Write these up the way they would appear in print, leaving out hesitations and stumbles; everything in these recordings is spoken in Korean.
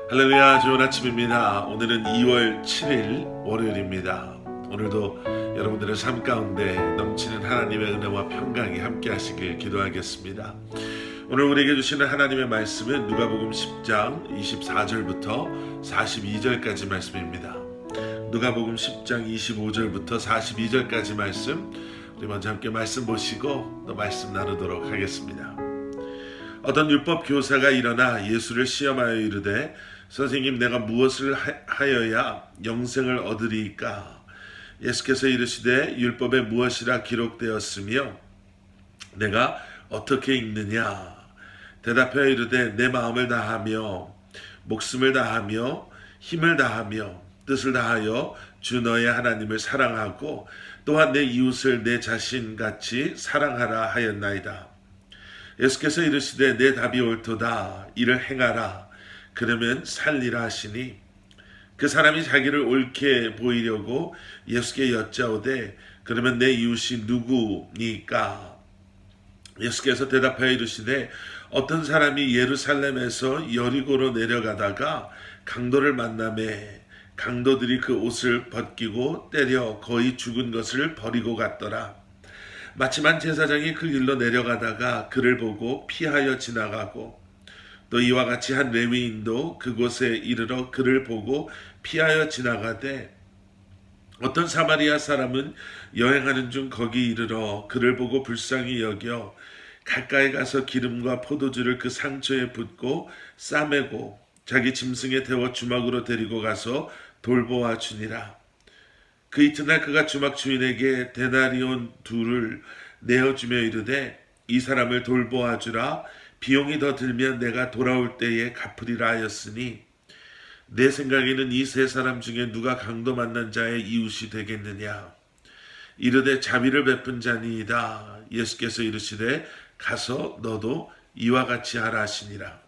할렐루야, 좋은 아침입니다. 오늘은 2월 7일 월요일입니다. 오늘도 여러분들의 삶 가운데 넘치는 하나님의 은혜와 평강이 함께 하시길 기도하겠습니다. 오늘 우리에게 주시는 하나님의 말씀은 누가복음 10장 24절부터 42절까지 말씀입니다. 누가복음 10장 25절부터 42절까지 말씀, 우리 먼저 함께 말씀 보시고 또 말씀 나누도록 하겠습니다. 어떤 율법 교사가 일어나 예수를 시험하여 이르되, 선생님, 내가 무엇을 하여야 영생을 얻으리이까? 예수께서 이르시되, 율법에 무엇이라 기록되었으며 내가 어떻게 읽느냐? 대답하여 이르되, 내 마음을 다하며 목숨을 다하며 힘을 다하며 뜻을 다하여 주 너의 하나님을 사랑하고 또한 내 이웃을 내 자신같이 사랑하라 하였나이다. 예수께서 이르시되, 내 답이 옳도다. 이를 행하라. 그러면 살리라 하시니, 그 사람이 자기를 옳게 보이려고 예수께 여짜오되, 그러면 내 이웃이 누구니까? 예수께서 대답하여 이르시되, 어떤 사람이 예루살렘에서 여리고로 내려가다가 강도를 만나매 강도들이 그 옷을 벗기고 때려 거의 죽은 것을 버리고 갔더라. 마침한 제사장이 그 길로 내려가다가 그를 보고 피하여 지나가고, 또 이와 같이 한 레위인도 그곳에 이르러 그를 보고 피하여 지나가되, 어떤 사마리아 사람은 여행하는 중 거기 이르러 그를 보고 불쌍히 여겨 가까이 가서 기름과 포도주를 그 상처에 붓고 싸매고 자기 짐승에 태워 주막으로 데리고 가서 돌보아 주니라. 그 이튿날 그가 주막 주인에게 데나리온 둘을 내어주며 이르되, 이 사람을 돌보아 주라. 비용이 더 들면 내가 돌아올 때에 갚으리라 하였으니, 내 생각에는 이 세 사람 중에 누가 강도 만난 자의 이웃이 되겠느냐? 이르되, 자비를 베푼 자니이다. 예수께서 이르시되, 가서 너도 이와 같이 하라 하시니라.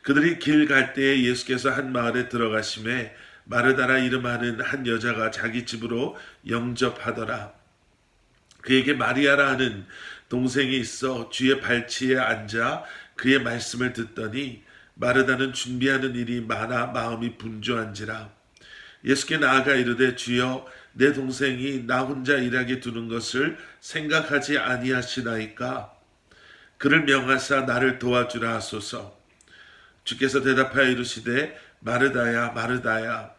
그들이 길 갈 때에 예수께서 한 마을에 들어가심에 마르다라 이름하는 한 여자가 자기 집으로 영접하더라. 그에게 마리아라 하는 동생이 있어 주의 발치에 앉아 그의 말씀을 듣더니, 마르다는 준비하는 일이 많아 마음이 분주한지라. 예수께 나아가 이르되, 주여, 내 동생이 나 혼자 일하게 두는 것을 생각하지 아니하시나이까? 그를 명하사 나를 도와주라 하소서. 주께서 대답하여 이르시되, 마르다야, 마르다야,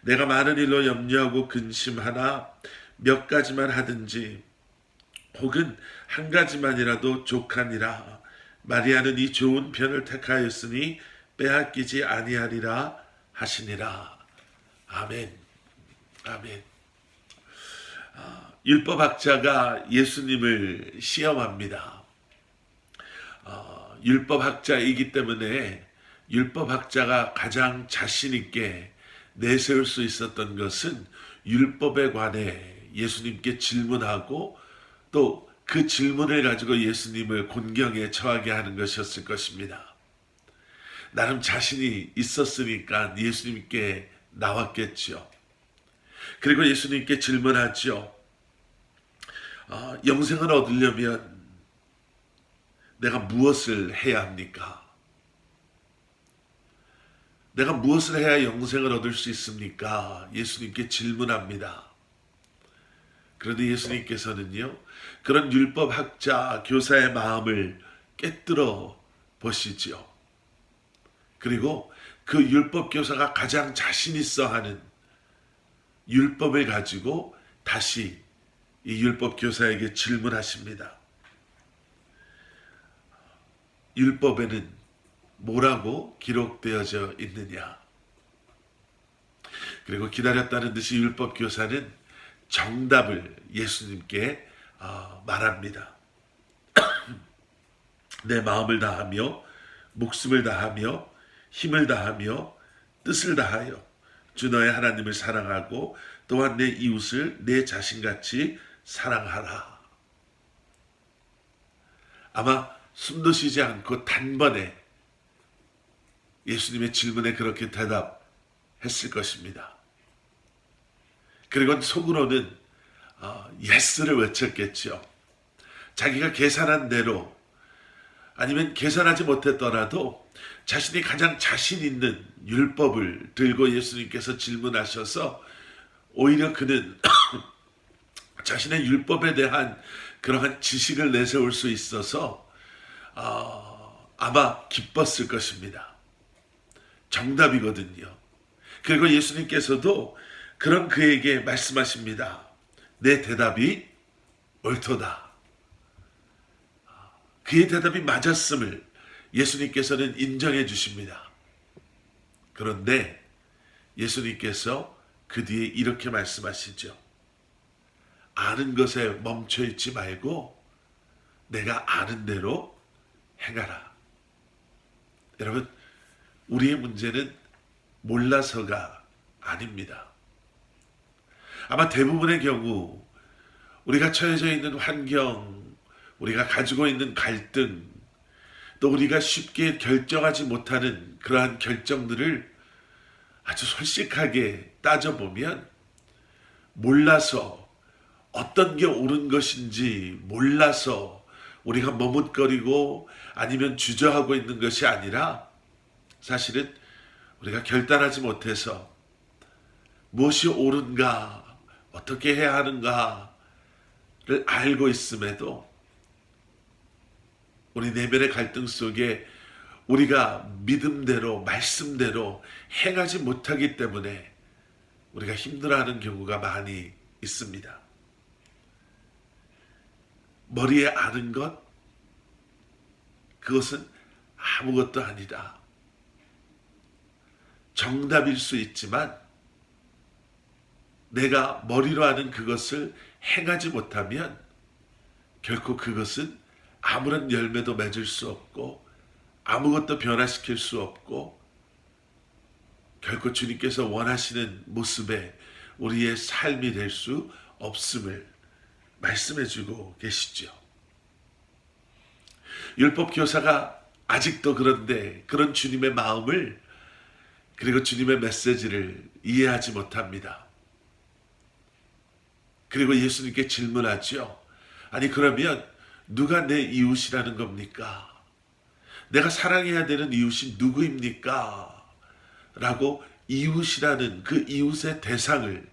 내가 많은 일로 염려하고 근심하나 몇 가지만 하든지 혹은 한 가지만이라도 족하니라. 마리아는 이 좋은 편을 택하였으니 빼앗기지 아니하리라 하시니라. 아멘. 아멘. 율법학자가 예수님을 시험합니다. 율법학자이기 때문에 율법학자가 가장 자신 있게 내세울 수 있었던 것은 율법에 관해 예수님께 질문하고 또 그 질문을 가지고 예수님을 곤경에 처하게 하는 것이었을 것입니다. 나름 자신이 있었으니까 예수님께 나왔겠죠. 그리고 예수님께 질문하죠. 영생을 얻으려면 내가 무엇을 해야 합니까? 내가 무엇을 해야 영생을 얻을 수 있습니까? 예수님께 질문합니다. 그런데 예수님께서는요, 그런 율법학자, 교사의 마음을 꿰뚫어 보시지요. 그리고 그 율법교사가 가장 자신 있어 하는 율법을 가지고 다시 이 율법교사에게 질문하십니다. 율법에는 뭐라고 기록되어져 있느냐? 그리고 기다렸다는 듯이 율법교사는 정답을 예수님께 말합니다. 내 마음을 다하며 목숨을 다하며 힘을 다하며 뜻을 다하여 주 너의 하나님을 사랑하고 또한 내 이웃을 내 자신같이 사랑하라. 아마 숨도 쉬지 않고 단번에 예수님의 질문에 그렇게 대답했을 것입니다. 그리고 속으로는 예스를 외쳤겠죠. 자기가 계산한 대로 아니면 계산하지 못했더라도 자신이 가장 자신 있는 율법을 들고 예수님께서 질문하셔서 오히려 그는 자신의 율법에 대한 그러한 지식을 내세울 수 있어서 아마 기뻤을 것입니다. 정답이거든요. 그리고 예수님께서도 그런 그에게 말씀하십니다. 내 대답이 옳도다. 그의 대답이 맞았음을 예수님께서는 인정해 주십니다. 그런데 예수님께서 그 뒤에 이렇게 말씀하시죠. 아는 것에 멈춰 있지 말고 내가 아는 대로 행하라. 여러분, 우리의 문제는 몰라서가 아닙니다. 아마 대부분의 경우 우리가 처해져 있는 환경, 우리가 가지고 있는 갈등, 또 우리가 쉽게 결정하지 못하는 그러한 결정들을 아주 솔직하게 따져보면 몰라서 어떤 게 옳은 것인지 몰라서 우리가 머뭇거리고 아니면 주저하고 있는 것이 아니라 사실은 우리가 결단하지 못해서 무엇이 옳은가, 어떻게 해야 하는가를 알고 있음에도 우리 내면의 갈등 속에 우리가 믿음대로 말씀대로 행하지 못하기 때문에 우리가 힘들어하는 경우가 많이 있습니다. 머리에 아는 것, 그것은 아무것도 아니다. 정답일 수 있지만 내가 머리로 아는 그것을 행하지 못하면 결코 그것은 아무런 열매도 맺을 수 없고 아무것도 변화시킬 수 없고 결코 주님께서 원하시는 모습의 우리의 삶이 될 수 없음을 말씀해주고 계시죠. 율법 교사가 아직도 그런데 그런 주님의 마음을 그리고 주님의 메시지를 이해하지 못합니다. 그리고 예수님께 질문하죠. 아니 그러면 누가 내 이웃이라는 겁니까? 내가 사랑해야 되는 이웃이 누구입니까? 라고 이웃이라는 그 이웃의 대상을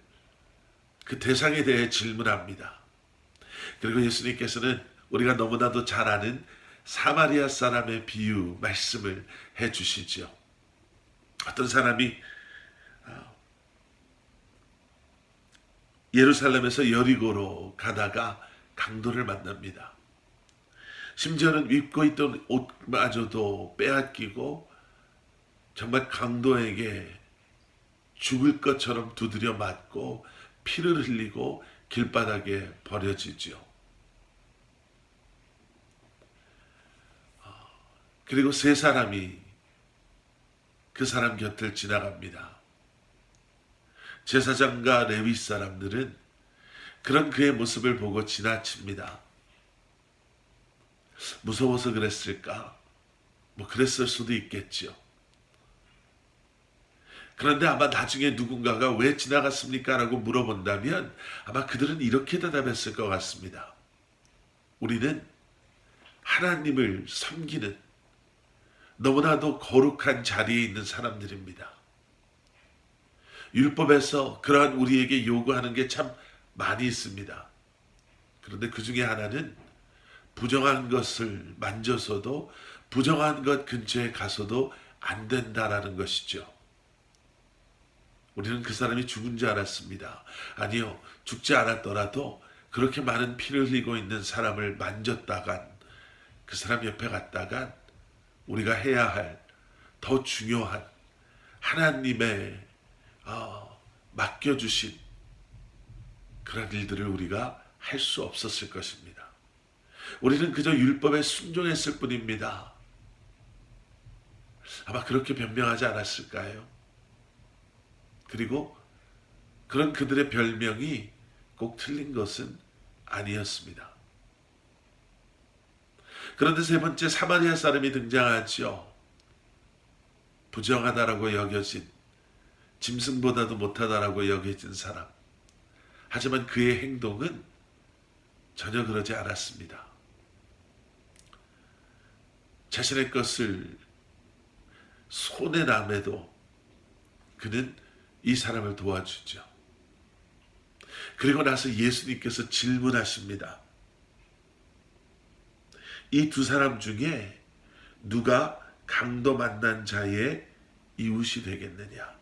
그 대상에 대해 질문합니다. 그리고 예수님께서는 우리가 너무나도 잘 아는 사마리아 사람의 비유 말씀을 해주시죠. 어떤 사람이 예루살렘에서 여리고로 가다가 강도를 만납니다. 심지어는 입고 있던 옷마저도 빼앗기고 정말 강도에게 죽을 것처럼 두드려 맞고 피를 흘리고 길바닥에 버려지죠. 그리고 세 사람이 그 사람 곁을 지나갑니다. 제사장과 레위 사람들은 그런 그의 모습을 보고 지나칩니다. 무서워서 그랬을까? 뭐 그랬을 수도 있겠죠. 그런데 아마 나중에 누군가가 왜 지나갔습니까? 라고 물어본다면 아마 그들은 이렇게 대답했을 것 같습니다. 우리는 하나님을 섬기는 너무나도 거룩한 자리에 있는 사람들입니다. 율법에서 그러한 우리에게 요구하는 게 참 많이 있습니다. 그런데 그 중에 하나는 부정한 것을 만져서도 부정한 것 근처에 가서도 안 된다라는 것이죠. 우리는 그 사람이 죽은 줄 알았습니다. 아니요, 죽지 않았더라도 그렇게 많은 피를 흘리고 있는 사람을 만졌다간 그 사람 옆에 갔다간 우리가 해야 할 더 중요한 하나님의 맡겨주신 그런 일들을 우리가 할 수 없었을 것입니다. 우리는 그저 율법에 순종했을 뿐입니다. 아마 그렇게 변명하지 않았을까요? 그리고 그런 그들의 별명이 꼭 틀린 것은 아니었습니다. 그런데 세 번째 사마리아 사람이 등장하죠. 부정하다라고 여겨진, 짐승보다도 못하다라고 여겨진 사람. 하지만 그의 행동은 전혀 그러지 않았습니다. 자신의 것을 손에 남에도 그는 이 사람을 도와주죠. 그리고 나서 예수님께서 질문하십니다. 이 두 사람 중에 누가 강도 만난 자의 이웃이 되겠느냐?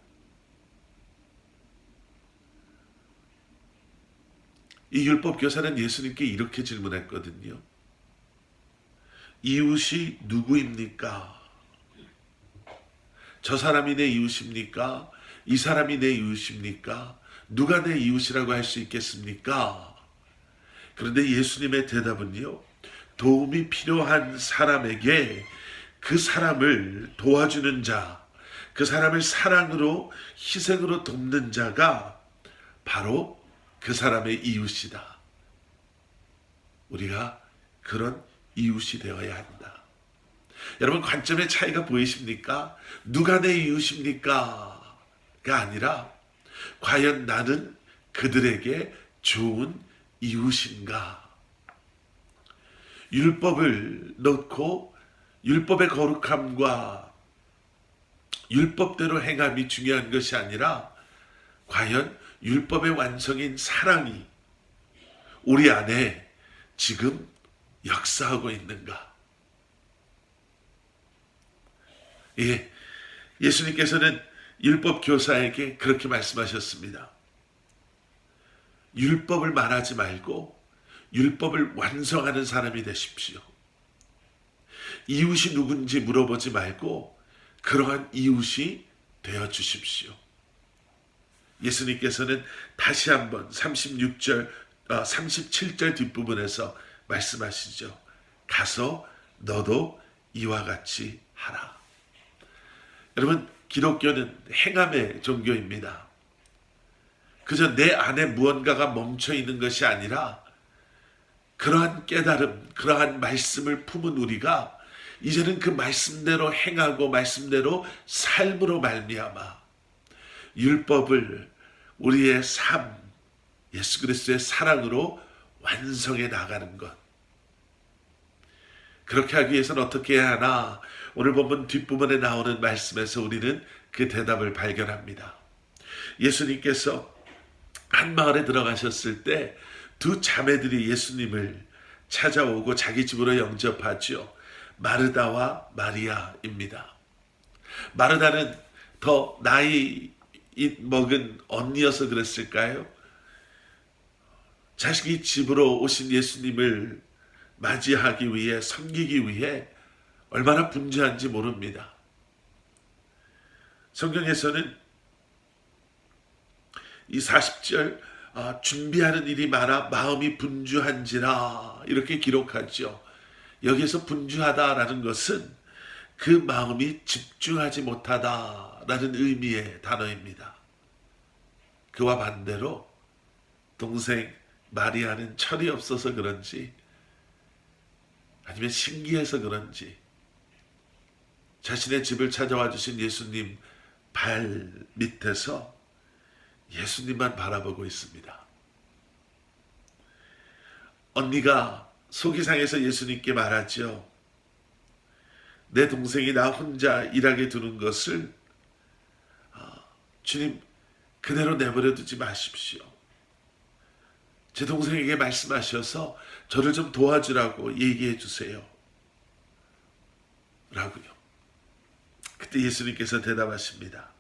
이 율법 교사는 예수님께 이렇게 질문했거든요. 이웃이 누구입니까? 저 사람이 내 이웃입니까? 이 사람이 내 이웃입니까? 누가 내 이웃이라고 할 수 있겠습니까? 그런데 예수님의 대답은요, 도움이 필요한 사람에게 그 사람을 도와주는 자, 그 사람을 사랑으로 희생으로 돕는 자가 바로 그 사람의 이웃이다. 우리가 그런 이웃이 되어야 한다. 여러분, 관점의 차이가 보이십니까? 누가 내 이웃입니까? 가 아니라 과연 나는 그들에게 좋은 이웃인가? 율법을 넣고 율법의 거룩함과 율법대로 행함이 중요한 것이 아니라 과연 율법의 완성인 사랑이 우리 안에 지금 역사하고 있는가? 예, 예수님께서는 율법 교사에게 그렇게 말씀하셨습니다. 율법을 말하지 말고 율법을 완성하는 사람이 되십시오. 이웃이 누군지 물어보지 말고 그러한 이웃이 되어 주십시오. 예수님께서는 다시 한번 37절 뒷부분에서 말씀하시죠. 가서 너도 이와 같이 하라. 여러분, 기독교는 행함의 종교입니다. 그저 내 안에 무언가가 멈춰 있는 것이 아니라 그러한 깨달음, 그러한 말씀을 품은 우리가 이제는 그 말씀대로 행하고 말씀대로 삶으로 말미암아 율법을 우리의 삶, 예수 그리스도의 사랑으로 완성해 나가는 것. 그렇게 하기 위해서는 어떻게 해야 하나? 오늘 본문 뒷부분에 나오는 말씀에서 우리는 그 대답을 발견합니다. 예수님께서 한 마을에 들어가셨을 때 두 자매들이 예수님을 찾아오고 자기 집으로 영접하죠. 마르다와 마리아입니다. 마르다는 더 나이 먹은 언니여서 그랬을까요? 자식이 집으로 오신 예수님을 맞이하기 위해, 섬기기 위해 얼마나 분주한지 모릅니다. 성경에서는 이 40절 준비하는 일이 많아 마음이 분주한지라 이렇게 기록하죠. 여기서 분주하다라는 것은 그 마음이 집중하지 못하다라는 의미의 단어입니다. 그와 반대로 동생 마리아는 철이 없어서 그런지 아니면 신기해서 그런지 자신의 집을 찾아와 주신 예수님 발 밑에서 예수님만 바라보고 있습니다. 언니가 속이 상해서 예수님께 말하죠. 내 동생이 나 혼자 일하게 두는 것을 주님 그대로 내버려 두지 마십시오. 제 동생에게 말씀하셔서 저를 좀 도와주라고 얘기해 주세요. 라고요. 그때 예수님께서 대답하십니다.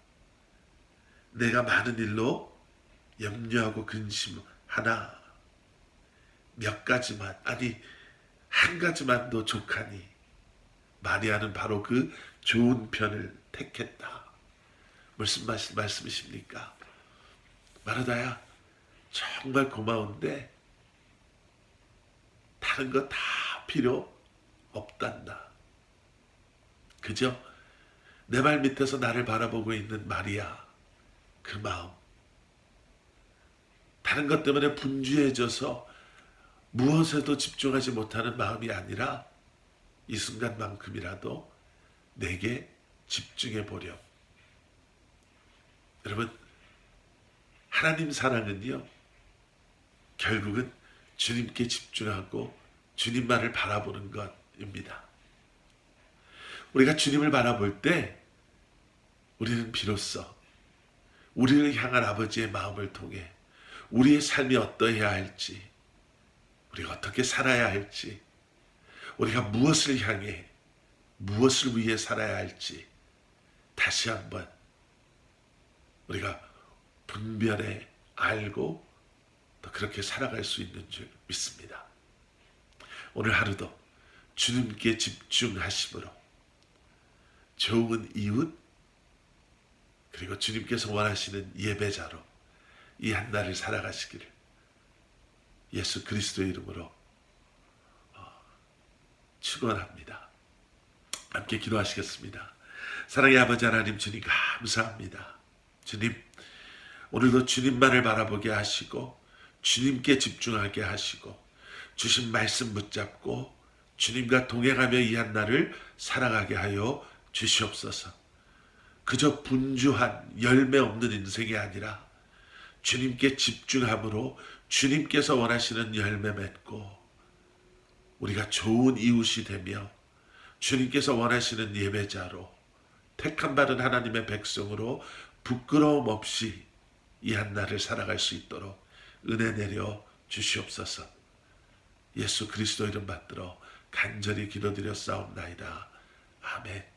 내가 많은 일로 염려하고 근심하나 몇 가지만, 아니 한 가지만도 족하니 마리아는 바로 그 좋은 편을 택했다. 무슨 말씀이십니까? 마르다야, 정말 고마운데 다른 거 다 필요 없단다. 그저 내 발 밑에서 나를 바라보고 있는 마리아, 그 마음, 다른 것 때문에 분주해져서 무엇에도 집중하지 못하는 마음이 아니라 이 순간만큼이라도 내게 집중해 보렴. 여러분, 하나님 사랑은요, 결국은 주님께 집중하고 주님만을 바라보는 것입니다. 우리가 주님을 바라볼 때 우리는 비로소 우리를 향한 아버지의 마음을 통해 우리의 삶이 어떠해야 할지, 우리가 어떻게 살아야 할지, 우리가 무엇을 향해 무엇을 위해 살아야 할지 다시 한번 우리가 분별해 알고 또 그렇게 살아갈 수 있는 줄 믿습니다. 오늘 하루도 주님께 집중하심으로 좋은 이웃 그리고 주님께서 원하시는 예배자로 이 한 날을 살아가시기를 예수 그리스도의 이름으로 축원합니다. 함께 기도하시겠습니다. 사랑의 아버지 하나님, 주님 감사합니다. 주님, 오늘도 주님만을 바라보게 하시고 주님께 집중하게 하시고 주신 말씀 붙잡고 주님과 동행하며 이 한 날을 살아가게 하여 주시옵소서. 그저 분주한 열매 없는 인생이 아니라 주님께 집중함으로 주님께서 원하시는 열매 맺고 우리가 좋은 이웃이 되며 주님께서 원하시는 예배자로 택함 받은 하나님의 백성으로 부끄러움 없이 이 한 날을 살아갈 수 있도록 은혜 내려 주시옵소서. 예수 그리스도 이름 받들어 간절히 기도드려 싸움나이다. 아멘.